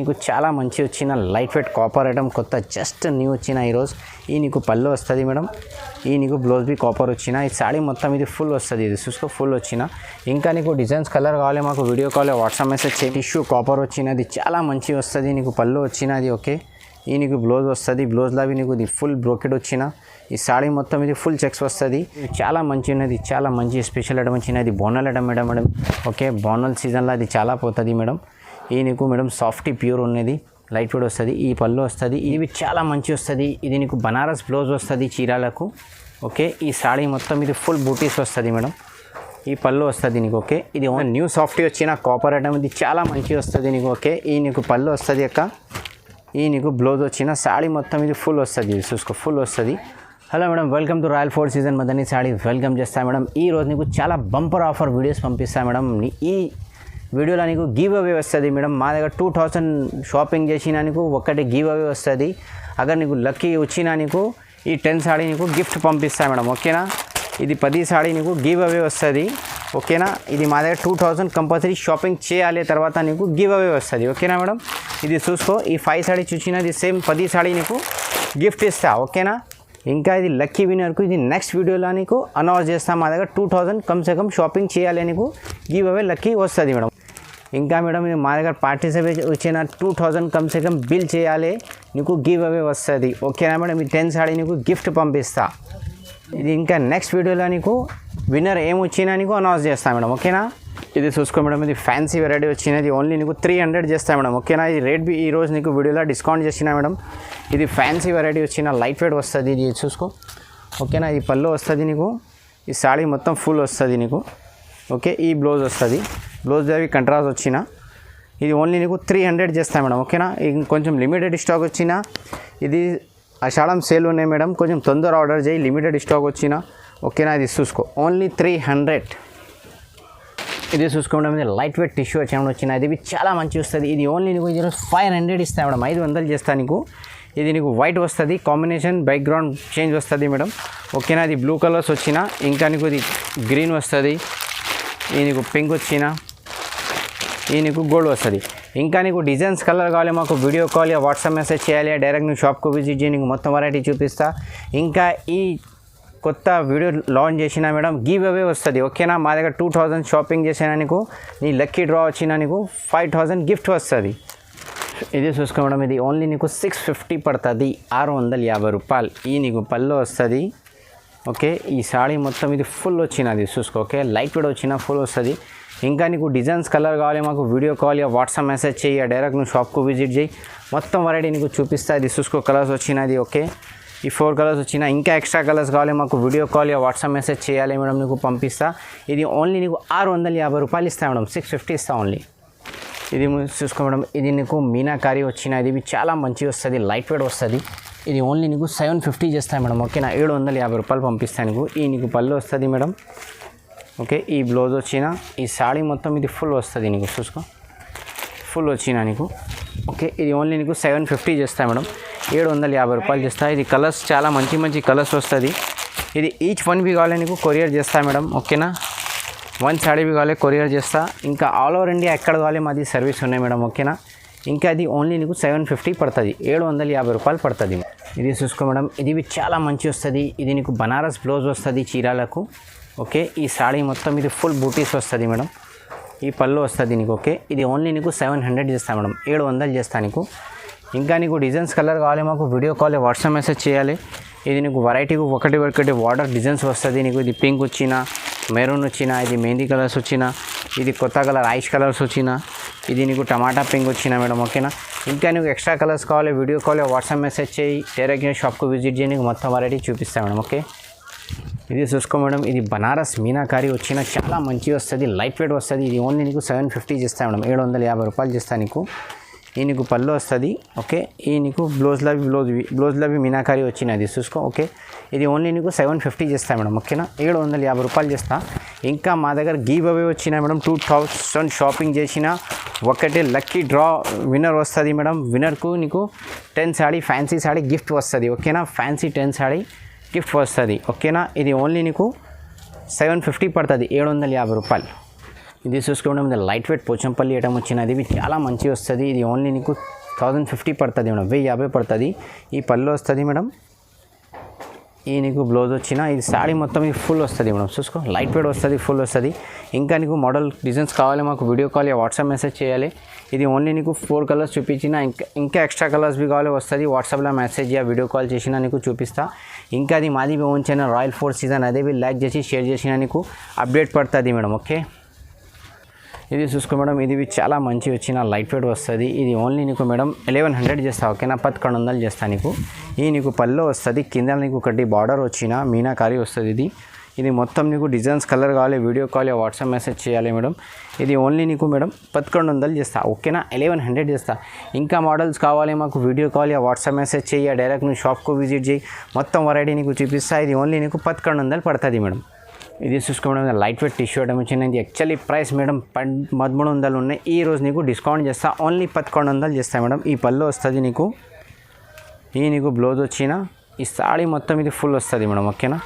నీకు చాలా మంచి వచ్చిన లైట్ వెయిట్ కాపర్ ఐటమ్ కొత్త జస్ట్ న్యూ వచ్చిన ఈరోజు ఈ నీకు పళ్ళు వస్తుంది మేడం. ఈ నీకు బ్లౌజ్ బి కాపర్ వచ్చిన ఈ సాడీ మొత్తం ఇది ఫుల్ వస్తుంది. ఇది చూసుకో ఫుల్ వచ్చిన. ఇంకా నీకు డిజైన్స్ కలర్ కావాలి మాకు వీడియో కాల్ వాట్సాప్ మెసేజ్ చేయి. టిష్యూ కాపర్ వచ్చినది చాలా మంచి వస్తుంది. నీకు పళ్ళు వచ్చినది ఓకే. ఈ నీకు బ్లౌజ్ వస్తుంది. బ్లౌజ్లో అవి నీకు ఇది ఫుల్ బ్రోకెట్ వచ్చిన ఈ సాడీ మొత్తం ఇది ఫుల్ చెక్స్ వస్తుంది. చాలా మంచి ఉన్నది. చాలా మంచి స్పెషల్ ఐటమ్ వచ్చినది. బోనల్ ఐటమ్ మేడం ఓకే. బోనల్ సీజన్లో అది చాలా పోతుంది మేడం. ఈ నీకు మేడం సాఫ్టీ ప్యూర్ ఉన్నది లైట్ వెయిట్ వస్తుంది. ఈ పళ్ళు వస్తుంది. ఇవి చాలా మంచి వస్తుంది. ఇది నీకు బనారస్ బ్లౌజ్ వస్తుంది చీరాలకు ఓకే. ఈ సాడీ మొత్తం ఇది ఫుల్ బూటీస్ వస్తుంది మేడం. ఈ పళ్ళు వస్తుంది నీకు ఓకే. ఇది న్యూ సాఫ్టీ వచ్చిన కాపర్ ఐటమ్ ఇది చాలా మంచి వస్తుంది నీకు ఓకే. ఈ నీకు పళ్ళు వస్తుంది అక్క. ఈ నీకు బ్లౌజ్ వచ్చిన సాడీ మొత్తం ఇది ఫుల్ వస్తుంది. ఇది చూసుకో ఫుల్ వస్తుంది. Hello madam, welcome to royal fort season Madani saree welcome చేస్తా మేడం. ఈరోజు నీకు చాలా బంపర్ ఆఫర్ వీడియోస్ పంపిస్తా మేడం. ఈ వీడియోలో నీకు గివ్ అవే వస్తుంది మేడం. మా దగ్గర 2000 షాపింగ్ చేసినా నీకు ఒకటి గివ్ అవే వస్తుంది. అगर నీకు లక్కీ వచ్చినా నీకు ఈ 10 సాడీ నీకు గిఫ్ట్ పంపిస్తా మేడం ఓకేనా. ఇది 10 సాడీ నీకు గివ్ అవే వస్తుంది ఓకేనా. ఇది మా దగ్గర 2000 కంపల్సరీ షాపింగ్ చేయాలి, తర్వాత నీకు గివ్ అవే వస్తుంది ఓకేనా మేడం. ఇది చూసుకో ఈ 5 సాడీ చూసినది సేమ్ 10 సాడీ నీకు గిఫ్ట్ ఇస్తా ఓకేనా. ఇంకా ఇది లక్కీ విన్నర్కు ఇది నెక్స్ట్ వీడియోలో నీకు అనౌన్స్ చేస్తాం. మా దగ్గర 2000 కమ్సే కమ్ షాపింగ్ చేయాలి నీకు గివ్ అవే లక్కీ వస్తుంది మేడం. ఇంకా మేడం మా దగ్గర పార్టిసిపేట్ వచ్చిన 2000 కమ్సే కమ్ బిల్ చేయాలి నీకు గివ్ అవే వస్తుంది ఓకేనా మేడం. ఈ 10 సాడీ నీకు గిఫ్ట్ పంపిస్తా. ఇది ఇంకా నెక్స్ట్ వీడియోలో నీకు విన్నర్ ఏమొచ్చినా నీకు అనౌన్స్ చేస్తా మేడం ఓకేనా. ఇది చూసుకో మేడం, ఇది ఫ్యాన్సీ వెరైటీ వచ్చినది ఓన్లీ నీకు 300 చేస్తా మేడం ఓకేనా. ఇది రేట్ బి ఈరోజు నీకు వీడియోలో డిస్కౌంట్ చేసిన మేడం. ఇది ఫ్యాన్సీ వెరైటీ వచ్చిన లైట్ వెయిట్ వస్తుంది. ఇది చూసుకో ఓకేనా. ఈ పళ్ళు వస్తుంది నీకు. ఈ సాడీ మొత్తం ఫుల్ వస్తుంది నీకు ఓకే. ఈ బ్లౌజ్ వస్తుంది. బ్లౌజ్ అవి కంట్రాస్ట్ వచ్చిన ఇది ఓన్లీ నీకు 300 చేస్తా మేడం ఓకేనా. కొంచెం లిమిటెడ్ స్టాక్ వచ్చిన ఇది ఆషాఢం సేల్ ఉన్నాయి మేడం. కొంచెం తొందర ఆర్డర్ చేయి, లిమిటెడ్ స్టాక్ వచ్చిన ఓకేనా. ఇది చూసుకో ఓన్లీ 300. ఇది చూసుకో మేడం, ఇది లైట్ వెయిట్ టిష్యూ వచ్చిన ఇది చాలా మంచి వస్తుంది. ఇది ఓన్లీ నీకు 500 ఇస్తా మేడం. 500 చేస్తా నీకు. ఇది నీకు వైట్ వస్తుంది, కాంబినేషన్ బ్యాక్గ్రౌండ్ చేంజ్ వస్తుంది మేడం ఓకేనా. ఇది బ్లూ కలర్స్ వచ్చిన, ఇంకా నీకు ఇది గ్రీన్ వస్తుంది, ఈ నీకు పింక్ వచ్చిన, ఈ నీకు గోల్డ్ వస్తుంది. ఇంకా నీకు డిజైన్స్ కలర్ కావాలి మాకు వీడియో కాల్ వాట్సాప్ మెసేజ్ చేయాలి, డైరెక్ట్ నువ్వు షాప్కు విజిట్ చేయి, నీకు మొత్తం వెరైటీ చూపిస్తా. ఇంకా ఈ కొత్త వీడియో లాంచ్ చేసినా మేడం గివ్ అవే వస్తుంది ఓకేనా. మా దగ్గర 2000 షాపింగ్ చేసినా నీకు నీ లక్కీ డ్రా వచ్చినా నీకు 5000 గిఫ్ట్ వస్తుంది. ఇది చూసుకో మేడం, ఇది ఓన్లీ నీకు 650 పడుతుంది, 650 రూపాయలు. ఈ నీకు పళ్ళు వస్తుంది ఓకే. ఈ సాడీ మొత్తం ఇది ఫుల్ వచ్చినది చూసుకో ఓకే. లైట్ వెయిట్ వచ్చిన ఫుల్ వస్తుంది. ఇంకా నీకు డిజైన్స్ కలర్ కావాలి మాకు వీడియో కాల్ వాట్సాప్ మెసేజ్ చేయి, డైరెక్ట్ నువ్వు షాప్కు విజిట్ చేయి, మొత్తం వెరైటీ నీకు చూపిస్తా. ఇది చూసుకో కలర్స్ వచ్చినది ఓకే. ఈ 4 కలర్స్ వచ్చిన, ఇంకా ఎక్స్ట్రా కలర్స్ కావాలి మాకు వీడియో కాల్ వాట్సాప్ మెసేజ్ చేయాలి మేడం, నీకు పంపిస్తా. ఇది ఓన్లీ నీకు 650 రూపాయలు ఇస్తా మేడం. 650 ఇస్తా ఓన్లీ. ఇది చూసుకో మేడం, ఇది నీకు మీనాకారి వచ్చిన ఇది చాలా మంచి వస్తుంది, లైట్ వెయిట్ వస్తుంది. ఇది ఓన్లీ నీకు 750 చేస్తాను మేడం ఓకేనా. 750 రూపాయలు పంపిస్తాను నీకు. ఈ నీకు పళ్ళు వస్తుంది మేడం ఓకే. ఈ బ్లౌజ్ వచ్చిన, ఈ సాడీ మొత్తం ఇది ఫుల్ వస్తుంది నీకు చూసుకో ఫుల్ వచ్చిన నీకు ఓకే. ఇది ఓన్లీ నీకు 750 చేస్తాను మేడం. 750 రూపాయలు చేస్తా. ఇది కలర్స్ చాలా మంచి మంచి కలర్స్ వస్తుంది. ఇది ఈచ్ వన్ బి కావాలి నీకు కొరియర్ చేస్తా మేడం ఓకేనా. 1 సాడీ బి కావాలి కొరియర్ చేస్తా. ఇంకా ఆల్ ఓవర్ ఇండియా ఎక్కడ కావాలి మాది సర్వీస్ ఉన్నాయి మేడం ఓకేనా. ఇంకా అది ఓన్లీ నీకు 750 పడుతుంది, 750 రూపాయలు పడుతుంది. ఇది చూసుకో మేడం, ఇది చాలా మంచి వస్తుంది. ఇది నీకు బనారస్ బ్లౌజ్ వస్తుంది చీరాలకు ఓకే. ఈ సాడీ మొత్తం ఇది ఫుల్ బూటీస్ వస్తుంది మేడం. ఈ పళ్ళు వస్తుంది నీకు ఓకే. ఇది ఓన్లీ నీకు 700 చేస్తా మేడం. 700 చేస్తా నీకు. ఇంకా నీకు డిజైన్స్ కలర్ కావాలి మాకు వీడియో కాల్ వాట్సాప్ మెసేజ్ చేయాలి. ఇది నీకు వెరైటీకి ఒకటి వాటర్ డిజైన్స్ వస్తుంది నీకు. ఇది పింక్ వచ్చిన, మెరూన్ వచ్చిన, ఇది మెహందీ కలర్స్ వచ్చిన, ఇది కొత్త కలర్ ఐష్ కలర్స్ వచ్చిన, ఇది నీకు టమాటా పింక్ వచ్చిన మేడం ఓకేనా. ఇంకా నీకు ఎక్స్ట్రా కలర్స్ కావాలి వీడియో కాల్ వాట్సాప్ మెసేజ్ చేయి, డైరెక్ట్ షాప్కు విజిట్ చేయి, నీకు మొత్తం వెరైటీ చూపిస్తా మేడం ఓకే. ఇది చూసుకో మేడం, ఇది బనారస్ మీనాకారి వచ్చిన చాలా మంచి వస్తుంది, లైట్ వెయిట్ వస్తుంది. ఇది ఓన్లీ నీకు 750 చేస్తా మేడం. 750 రూపాయలు చేస్తా నీకు. ఈ నీకు పళ్ళు వస్తుంది ఓకే. ఈ నీకు బ్లౌజ్లవి మీనాకారి వచ్చినది చూసుకో ఓకే. ఇది ఓన్లీ నీకు 750 చేస్తా మేడం ఓకేనా. 750 రూపాయలు చేస్తా. ఇంకా మా దగ్గర గివ్ అవే వచ్చిన మేడం. 2000 షాపింగ్ చేసిన ఒకటి లక్కీ డ్రా విన్నర్ వస్తుంది మేడం. విన్నర్కు నీకు 10 సాడీ ఫ్యాన్సీ సాడీ గిఫ్ట్ వస్తుంది ఓకేనా. ఫ్యాన్సీ 10 సాడీ గిఫ్ట్ వస్తుంది ఓకేనా. ఇది ఓన్లీ నీకు 750 పడుతుంది, 750 రూపాయలు. ఇది చూసుకోవడం ఇది లైట్ వెయిట్ పోచంపల్లి ఐటమ్ వచ్చినది. ఇది చాలా మంచి వస్తుంది. ఇది ఓన్లీ నీకు 1050 పడుతుంది మేడం, 1050 పడుతుంది. ఈ పళ్ళు వస్తుంది మేడం. ఈ నీకు బ్లౌజ్ వచ్చిన ఇది సాడీ మొత్తం ఇది ఫుల్ వస్తుంది మేడం. చూసుకో లైట్ వెయిట్ వస్తుంది, ఫుల్ వస్తుంది. ఇంకా నీకు మోడల్ డిజైన్స్ కావాలి మాకు వీడియో కాల్ या వాట్సాప్ మెసేజ్ చేయాలి. ఇది ఓన్లీ నీకు 4 కలర్స్ చూపించిన, ఇంకా ఎక్స్ట్రా కలర్స్ भी కావాలి వస్తుంది. వాట్సాప్లో మెసేజ్ या వీడియో కాల్ చేసినా నీకు చూపిస్తా. ఇంకా అది మాది own channel royal force season, అదే లైక్ చేసి షేర్ చేసినా నీకు అప్డేట్ పడుతుంది మేడం. ఓకే ఇది చూసుకో మేడం, ఇది చాలా మంచి వచ్చిన లైట్ వెయిట్ వస్తుంది. ఇది ఓన్లీ నీకు మేడం 1100 చేస్తా. ఓకేనా 1100 చేస్తా నీకు. ఈ నీకు పళ్ళు వస్తుంది, కింద నీకు ఒకటి బార్డర్ వచ్చిన మీనాకారి వస్తుంది. ఇది మొత్తం నీకు డిజైన్స్ కలర్ కావాలి వీడియో కాల్ या వాట్సాప్ మెసేజ్ చేయాలి మేడం. ఇది ఓన్లీ నీకు మేడం 1100 చేస్తా. ఓకేనా 1100 చేస్తా. ఇంకా మోడల్స్ కావాలి మాకు వీడియో కాల్ या వాట్సాప్ మెసేజ్ చేయ, డైరెక్ట్ నువ్వు షాప్కు విజిట్ చేయి, మొత్తం వెరైటీ నీకు చూపిస్తా. ఇది ఓన్లీ నీకు 1100 పడుతుంది మేడం. ఇది చూసుకోవడం లైట్ వెయిట్ టిష్యూ ఐటమ్ వచ్చింది. యాక్చువల్లీ ప్రైస్ మేడం 1300 ఉన్నాయి. ఈ రోజు నీకు డిస్కౌంట్ చేస్తా, ఓన్లీ 1100 చేస్తా మేడం. ఈ పళ్ళు వస్తుంది నీకు, ఈ నీకు బ్లౌజ్ వచ్చిన ఈ సాడీ మొత్తం ఇది ఫుల్ వస్తుంది మేడం. ఓకేనా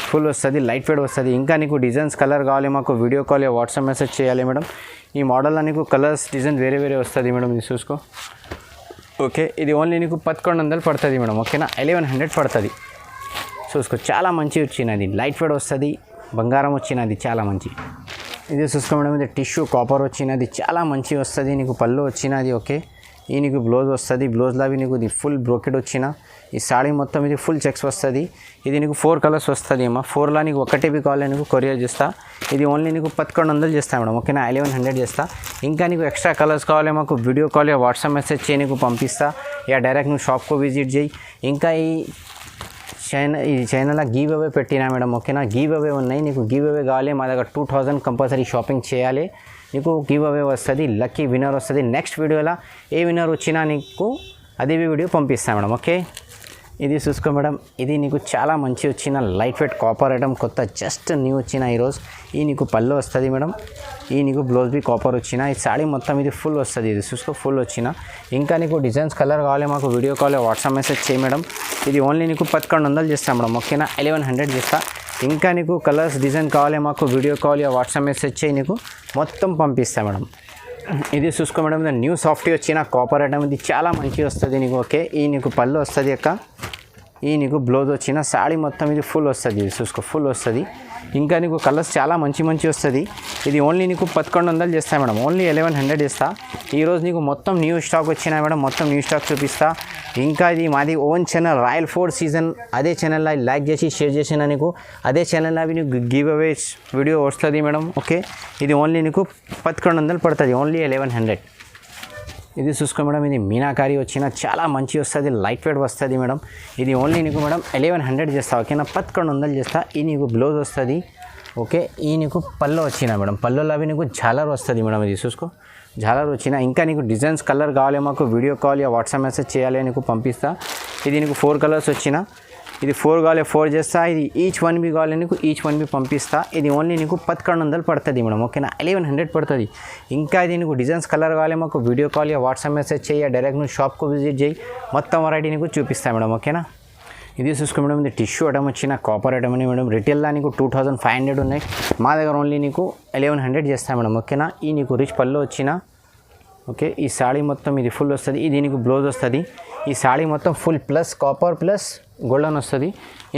ఫుల్ వస్తుంది, లైట్ వెయిట్ వస్తుంది. ఇంకా నీకు డిజైన్స్ కలర్ కావాలి మాకు వీడియో కాల్ या వాట్సాప్ మెసేజ్ చేయాలి మేడం. ఈ మోడల్లో నీకు కలర్స్ డిజైన్ వేరే వేరే వస్తుంది మేడం. ఇది చూసుకో. ఓకే ఇది ఓన్లీ నీకు 1100 పడుతుంది మేడం. ఓకేనా 1100 పడుతుంది. చూసుకో చాలా మంచి వచ్చినది, లైట్ వెయిట్ వస్తుంది, బంగారం వచ్చినది, చాలా మంచి. ఇది చూసుకో మేడం, ఇది టిష్యూ కాపర్ వచ్చినది, చాలా మంచి వస్తుంది. నీకు పళ్ళు వచ్చినది. ఓకే ఈ నీకు బ్లౌజ్ వస్తుంది. బ్లౌజ్లో అవి నీకు ఇది ఫుల్ బ్రోకెట్ వచ్చిన ఈ సాడీ మొత్తం ఇది ఫుల్ చెక్స్ వస్తుంది. ఇది నీకు 4 కలర్స్ వస్తుంది అమ్మా. 4లో నీకు ఒకటే కావాలి నీకు కొరియర్ చేస్తా. ఇది ఓన్లీ నీకు 1100 చేస్తా మేడం. ఓకేనా 1100 చేస్తా. ఇంకా నీకు ఎక్స్ట్రా కలర్స్ కావాలి మాకు వీడియో కాల్ या వాట్సాప్ మెసేజ్ చేయి, నీకు పంపిస్తా. या డైరెక్ట్ నువ్వు షాప్కు విజిట్ చేయి. ఇంకా ఈ చైనాలో గివ్ అవే పెట్టినా మేడం. ఓకేనా గివ్ అవే ఉన్నాయి. నీకు గివ్ అవే కావాలి మా దగ్గర 2000 కంపల్సరీ షాపింగ్ చేయాలి. నీకు గివ్ అవే వస్తుంది, లక్కీ విన్నర్ వస్తుంది. నెక్స్ట్ వీడియోలో ఏ విన్నర్ వచ్చినా నీకు అదే వీడియో పంపిస్తాను మేడం. ఓకే ఇది చూసుకో మేడం, ఇది నీకు చాలా మంచి వచ్చిన లైట్ వెయిట్ కాపర్ ఐటమ్, కొత్త జస్ట్ న్యూ వచ్చిన ఈరోజు. ఈ నీకు పళ్ళు వస్తుంది మేడం. ఈ నీకు బ్లౌజ్ బి కాపర్ వచ్చిన ఈ సాడీ మొత్తం ఇది ఫుల్ వస్తుంది. ఇది చూసుకో ఫుల్ వచ్చిన. ఇంకా నీకు డిజైన్స్ కలర్ కావాలి మాకు వీడియో కాల్ వాట్సాప్ మెసేజ్ చేయి మేడం. ఇది ఓన్లీ నీకు 1100 చేస్తాం మేడం. ఓకేనా 1100 చేస్తా. ఇంకా నీకు కలర్స్ డిజైన్ కావాలి మాకు వీడియో కాల్ వాట్సాప్ మెసేజ్ చేయి, నీకు మొత్తం పంపిస్తా మేడం. ఇది చూసుకో మేడం, ఇది న్యూ సాఫ్టీ వచ్చిన కాపర్ ఐటమ్, ఇది చాలా మంచి వస్తుంది నీకు. ఓకే ఈ నీకు పళ్ళు వస్తుంది అక్క, ఈ నీకు బ్లౌజ్ వచ్చిన సాడీ మొత్తం ఇది ఫుల్ వస్తుంది. ఇది చూసుకో ఫుల్ వస్తుంది. ఇంకా నీకు కలర్స్ చాలా మంచి వస్తుంది. ఇది ఓన్లీ నీకు 1100 చేస్తా మేడం. ఓన్లీ 1100 చేస్తా. ఈరోజు నీకు మొత్తం న్యూ స్టాక్ వచ్చినా మేడం, మొత్తం న్యూ స్టాక్ చూపిస్తా. ఇంకా ఇది మాది own channel royal force season, అదే ఛానల్లో లైక్ చేసి షేర్ చేసినా నీకు అదే ఛానల్లో అవి నీకు గివ్ అవే వీడియో వస్తుంది మేడం. ఓకే ఇది ఓన్లీ నీకు 1100 పడుతుంది, ఓన్లీ 1100. ఇది చూసుకో మేడం, ఇది మీనాకారి వచ్చిన చాలా మంచి వస్తుంది, లైట్ వెయిట్ వస్తుంది మేడం. ఇది ఓన్లీ నీకు మేడం 1100 చేస్తా. ఓకేనా 1100 చేస్తా. ఈ నీకు బ్లౌజ్ వస్తుంది. ఓకే ఈ నీకు పళ్ళు వచ్చిన మేడం, పళ్ళులో అవి నీకు జాలర్ వస్తుంది మేడం. ఇది చూసుకో జాలర్ వచ్చిన. ఇంకా నీకు డిజైన్స్ కలర్ కావాలి మాకు వీడియో కాల్ या వాట్సాప్ మెసేజ్ చేయాలి, నీకు పంపిస్తా. ఇది నీకు 4 కలర్స్ వచ్చిన, ఇది 4 కావాలి 4 చేస్తా. ఇది ఈచ్ వన్ బి కావాలి నీకు ఈచ్ వన్ బి పంపిస్తా. ఇది ఓన్లీ నీకు 1100 పడుతుంది మేడం. ఓకేనా 1100 పడుతుంది. ఇంకా ఇది నీకు డిజైన్స్ కలర్ కావాలి మాకు వీడియో కాల్ या వాట్సాప్ మెసేజ్ చేయి, డైరెక్ట్ నువ్వు షాప్కు విజిట్ చేయి, మొత్తం వెరైటీ నీకు చూపిస్తా మేడం. ఓకేనా ఇది చూసుకో మేడం, ఇది టిష్యూ ఐటమ్ వచ్చిన కాపర్ ఐటమ్ అని మేడం. రిటైల్లో నీకు 2500 ఉన్నాయి, మా దగ్గర ఓన్లీ నీకు 1100 చేస్తా మేడం. ఓకేనా ఈ నీకు రిచ్ పళ్ళు వచ్చిన. ఓకే ఈ సాడీ మొత్తం ఇది ఫుల్ వస్తుంది. ఇది నీకు బ్లౌజ్ వస్తుంది. ఈ సాడీ మొత్తం full plus copper plus golden వస్తుంది.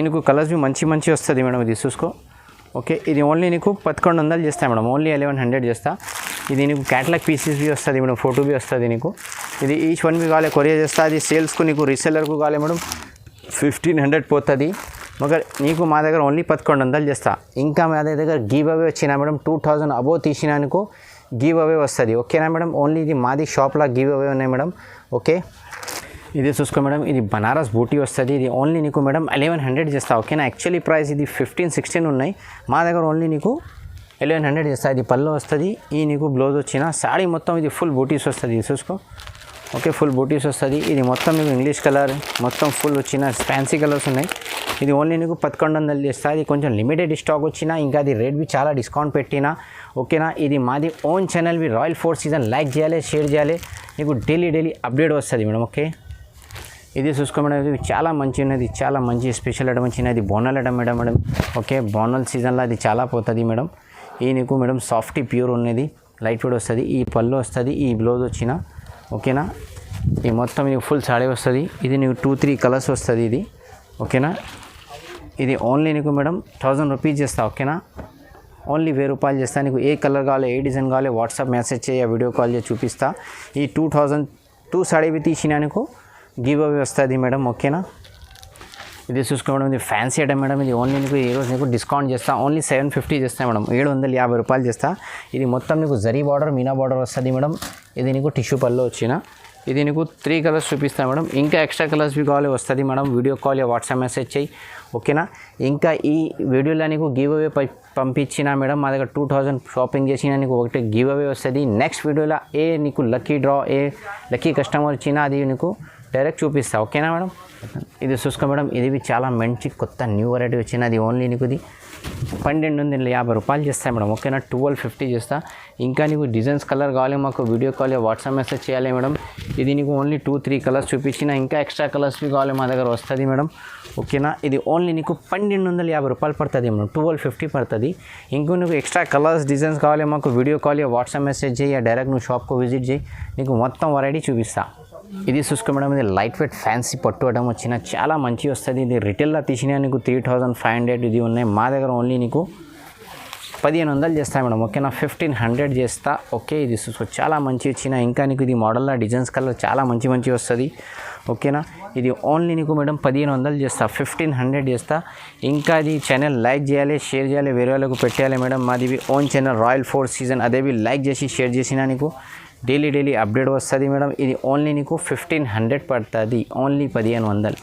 నీకు కలర్స్ మంచి వస్తుంది మేడం. ఇది చూసుకో. ఓకే ఇది ఓన్లీ నీకు 1100 చేస్తా మేడం. ఓన్లీ 1100 చేస్తా. ఇది నీకు క్యాటలాగ్ పీసెస్ బి వస్తుంది మేడం, ఫోటో బి వస్తుంది నీకు. ఇది ఈచ్ వన్ బి కావాలి కొరియర్ చేస్తా. అది సేల్స్కు నీకు రీసెల్లర్కు కావాలి మేడం 1500 పోతుంది. మగర్ నీకు మా దగ్గర ఓన్లీ 1100 చేస్తా. ఇంకా మా దగ్గర గివ్ అవే వచ్చినా మేడం 2000 అబోవ్ తీసినా నీకు గివ్ అవే వస్తుంది. ఓకేనా మేడం ఓన్లీ ఇది మాది షాప్లో గివ్ అవే ఉన్నాయి మేడం. ఓకే ఇది చూసుకో మేడం, ఇది బనారస్ బూటీ వస్తుంది. ఇది ఓన్లీ నీకు మేడం 1100 చేస్తా. ఓకేనా యాక్చువల్లీ ప్రైస్ ఇది 15-16 ఉన్నాయి, మా దగ్గర ఓన్లీ నీకు 1100 చేస్తా. ఇది పళ్ళు వస్తుంది. ఈ నీకు బ్లౌజ్ వచ్చిన సాడీ మొత్తం ఇది ఫుల్ బూటీస్ వస్తుంది. ఇది చూసుకో. ఓకే ఫుల్ బూటీస్ వస్తుంది. ఇది మొత్తం నీకు ఇంగ్లీష్ కలర్ మొత్తం ఫుల్ వచ్చిన ఫ్యాన్సీ కలర్స్ ఉన్నాయి. ఇది ఓన్లీ నీకు 1100 చేస్తా. ఇది కొంచెం లిమిటెడ్ స్టాక్ వచ్చిన, ఇంకా అది రేట్ బి చాలా డిస్కౌంట్ పెట్టినా. ఓకేనా ఇది మాది own channel B royal force season, like చేయాలి షేర్ చేయాలి, నీకు డైలీ అప్డేట్ వస్తుంది మేడం. ఓకే ఇది చూసుకో మేడం, ఇది చాలా మంచి ఉన్నది, చాలా మంచి స్పెషల్ ఐటమ్ వచ్చినది. బోనల్ ఐటమ్ మేడం. ఓకే బోనల్ సీజన్లో అది చాలా పోతుంది మేడం. ఈ నీకు మేడం సాఫ్టీ ప్యూర్ ఉన్నది లైట్ వెయిట్ వస్తుంది. ఈ పళ్ళు వస్తుంది, ఈ బ్లౌజ్ వచ్చిన ఓకేనా. ఈ మొత్తం నీకు ఫుల్ సాడీ వస్తుంది. ఇది నీకు 2-3 కలర్స్ వస్తుంది ఇది ఓకేనా. ఇది ఓన్లీ నీకు మేడం 1000 రూపీస్ చేస్తా ఓకేనా. ఓన్లీ 1000 రూపాయలు చేస్తా. నీకు ఏ కలర్ కావాలి, ఏ డిజైన్ కావాలి వాట్సాప్ మెసేజ్ చేయ, వీడియో కాల్ చేసి చూపిస్తా. ఈ 2002 సాడీ తీసిన నీకు గివ్ అవే వస్తుంది మేడం ఓకేనా. ఇది చూసుకోవడం ఇది ఫ్యాన్సీ ఐటమ్ మేడం. ఇది ఓన్లీ నీకు ఈరోజు నీకు డిస్కౌంట్ చేస్తా. ఓన్లీ 750 చేస్తా మేడం. 750 రూపాయలు చేస్తా. ఇది మొత్తం నీకు జరీ బార్డర్, మీనా బార్డర్ వస్తుంది మేడం. ఇది నీకు టిష్యూ పళ్ళు వచ్చిన. ఇది నీకు 3 కలర్స్ చూపిస్తా మేడం. ఇంకా ఎక్స్ట్రా కలర్స్ కావాలి వస్తుంది madam. Video call WhatsApp message చేయి ఓకేనా. ఇంకా ఈ వీడియోలో నీకు గివ్ అవే పంపించిన మేడం. మా దగ్గర 2000 షాపింగ్ చేసిన నీకు ఒకటి గివ్ అవే వస్తుంది. నెక్స్ట్ వీడియోలో నీకు లక్కీ డ్రా, లక్కీ కస్టమర్ వచ్చినా అది నీకు డైరెక్ట్ చూపిస్తా ఓకేనా మేడం. ఇది చూసుకో మేడం. ఇది చాలా మంచి కొత్త న్యూ వెరైటీ వచ్చినది. ఓన్లీ నీకు ఇది 1250 రూపాయలు చేస్తాయి మేడం ఓకేనా. 1250 చేస్తా. ఇంకా నీకు డిజైన్స్ కలర్ కావాలి మాకు వీడియో కాల్ వాట్సాప్ మెసేజ్ చేయాలి మేడం. ఇది నీకు ఓన్లీ 2-3 కలర్స్ చూపించిన. ఇంకా ఎక్స్ట్రా కలర్స్ కావాలి మా దగ్గర వస్తుంది మేడం ఓకేనా. ఇది ఓన్లీ నీకు 1250 రూపాయలు పడుతుంది మేడం. 1250 పడుతుంది. ఇంకో నీకు ఎక్స్ట్రా కలర్స్ డిజైన్స్ కావాలి మాకు వీడియో కాల్ వాట్సాప్ మెసేజ్ చేయి, డైరెక్ట్ నువ్వు షాప్కు విజిట్ చేయి, నీకు మొత్తం వెరైటీ చూపిస్తా. ఇది చూసుకో మేడం. ఇది లైట్ వెయిట్ ఫ్యాన్సీ పట్టు ఐటమ్ వచ్చిన చాలా మంచి వస్తుంది. ఇది రిటైల్లో తీసిన నీకు 3500 ఇది ఉన్నాయి. మా దగ్గర ఓన్లీ నీకు 1500 చేస్తా మేడం ఓకేనా. 1500 చేస్తా ఓకే. ఇది చూసుకో చాలా మంచి వచ్చిన. ఇంకా నీకు ఇది మోడల్లో డిజైన్స్ కలర్ చాలా మంచి వస్తుంది ఓకేనా. ఇది ఓన్లీ నీకు మేడం 1500 చేస్తా. 1500 చేస్తా. ఇంకా ఇది ఛానల్ లైక్ చేయాలి, షేర్ చేయాలి, వేరే వాళ్ళకు పెట్టాలి మేడం. మాది own channel royal force season. అదేవి లైక్ చేసి షేర్ చేసినా నీకు డైలీ అప్డేట్ వస్తుంది మేడం. ఇది ఓన్లీ నీకు 1500 పడుతుంది. ఓన్లీ 1500.